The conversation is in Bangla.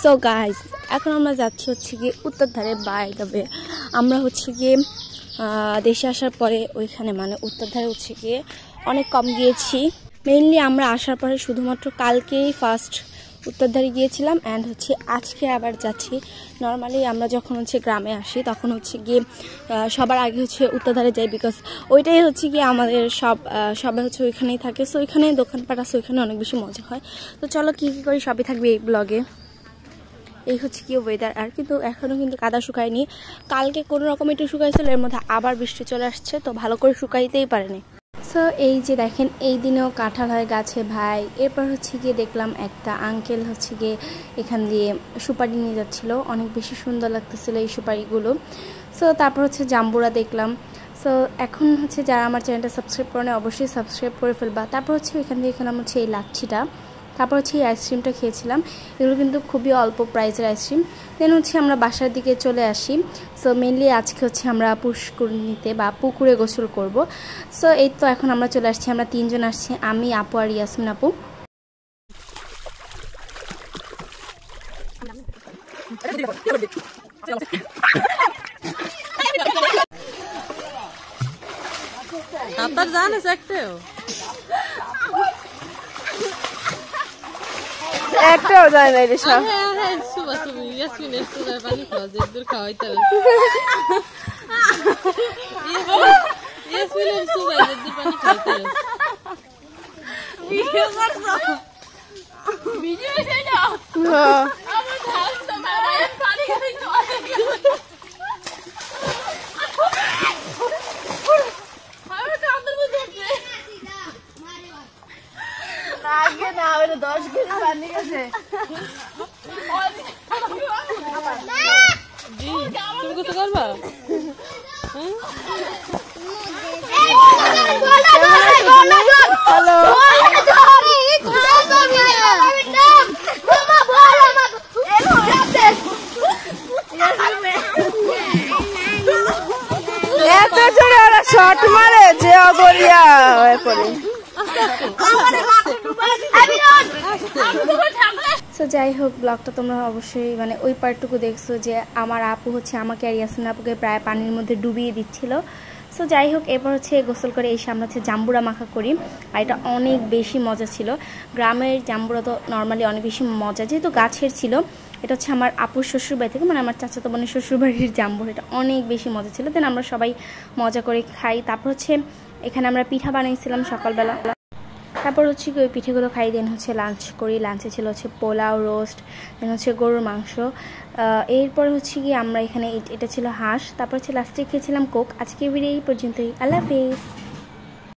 সো গাইস, এখন আমরা যাচ্ছি হচ্ছে গিয়ে উত্তরধারে। বাই দ্য ওয়ে, আমরা হচ্ছে গিয়ে দেশে আসার পরে ওইখানে মানে উত্তরধারে হচ্ছে গিয়ে অনেক কম গিয়েছি। মেইনলি আমরা আসার পরে শুধুমাত্র কালকেই ফার্স্ট উত্তরধারে গিয়েছিলাম অ্যান্ড হচ্ছে আজকে আবার যাচ্ছি। নর্মালি আমরা যখন হচ্ছে গ্রামে আসি তখন হচ্ছে গিয়ে সবার আগে হচ্ছে উত্তরধারে যাই, বিকজ ওইটাই হচ্ছে গিয়ে আমাদের সবাই হচ্ছে ওইখানেই থাকে। সো ওইখানে দোকানপাট আছে, ওইখানে অনেক বেশি মজা হয়। তো চলো কী কী করি সবই থাকবে এই ব্লগে। এই হচ্ছে কি ওয়েদার, আর কিন্তু এখনও কিন্তু কাদা শুকায়নি। কালকে কোনো রকম একটু শুকাইছিল, এর মধ্যে আবার বৃষ্টি চলে আসছে, তো ভালো করে শুকাইতেই পারেনি। সো এই যে দেখেন, এই দিনেও কাঁঠাল হয় গাছে ভাই। এরপর হচ্ছে গিয়ে দেখলাম একটা আঙ্কেল হচ্ছে গিয়ে এখান দিয়ে সুপারি নিয়ে যাচ্ছিলো, অনেক বেশি সুন্দর লাগতেছিল এই সুপারিগুলো। সো তারপর হচ্ছে জাম্বুরা দেখলাম। সো এখন হচ্ছে যারা আমার চ্যানেলটা সাবস্ক্রাইব করে না অবশ্যই সাবস্ক্রাইব করে ফেলবা। তারপর হচ্ছে এখান দিয়ে খেলাম হচ্ছে এই লাচ্ছিটা, তারপর হচ্ছে এই আইসক্রিমটা খেয়েছিলাম। এগুলো কিন্তু খুবই অল্প প্রাইসের আইসক্রিম। দেন হচ্ছে আমরা বাসার দিকে চলে আসি। সো মেনলি আজকে হচ্ছে আমরা পুষ্করিণীতে বা পুকুরে গোসল করব। সো এই তো এখন আমরা চলে আসছি, আমরা তিনজন আসছি, আমি, আপু আর ইয়াসমিন আপু। আপনার জানে একটাও একটাও যায় না রে সব। সুবা তুমি ইয়াসমিনের সুবা পানি খাওয়া যেদুর খাওয়াইতে ইয়াসমিনের সুবা যেদুর পানি খাওয়াইতে ভিডিও করছো ভিডিও সেটা আমার ধান তো মারায় পানি খাইতে আগে না ওরে 10 কেজি পানি গেছে। জি তুমি কত করবা? হ্যালো এত জোরে ওরা শট মারে যে অগরিয়া হয়ে পড়ে। সো যাই হোক, ব্লগটা তোমরা অবশ্যই মানে ওই পার্টটুকু দেখছো যে আমার আপু হচ্ছে আমাকে আর ইয়াসমিন আপুকে প্রায় পানির মধ্যে ডুবিয়ে দিচ্ছিল। সো যাই হোক, এরপর হচ্ছে গোসল করে এসে আমরা হচ্ছে জাম্বুরা মাখা করি, আর এটা অনেক বেশি মজা ছিল। গ্রামের জাম্বুরা তো নর্মালি অনেক বেশি মজা, যেহেতু গাছের ছিল। এটা হচ্ছে আমার আপুর শ্বশুরবাড়ি থেকে, মানে আমার চাচাতো বোনের শ্বশুরবাড়ির জাম্বুর, এটা অনেক বেশি মজা ছিল। দেন আমরা সবাই মজা করে খাই। তারপর হচ্ছে এখানে আমরা পিঠা বানিয়েছিলাম সকালবেলা। তারপর হচ্ছে কি ওই পিঠেগুলো খাই। দেন হচ্ছে লাঞ্চ করি। লাঞ্চে ছিল হচ্ছে পোলাও, রোস্ট, দেন হচ্ছে গরুর মাংস। এরপর হচ্ছে কি আমরা এখানে এটা ছিল হাঁস। তারপর হচ্ছে লাস্টে খেয়েছিলাম কোক। আজকে ভিডিও এই পর্যন্তই। আল্লাহ হাফেজ।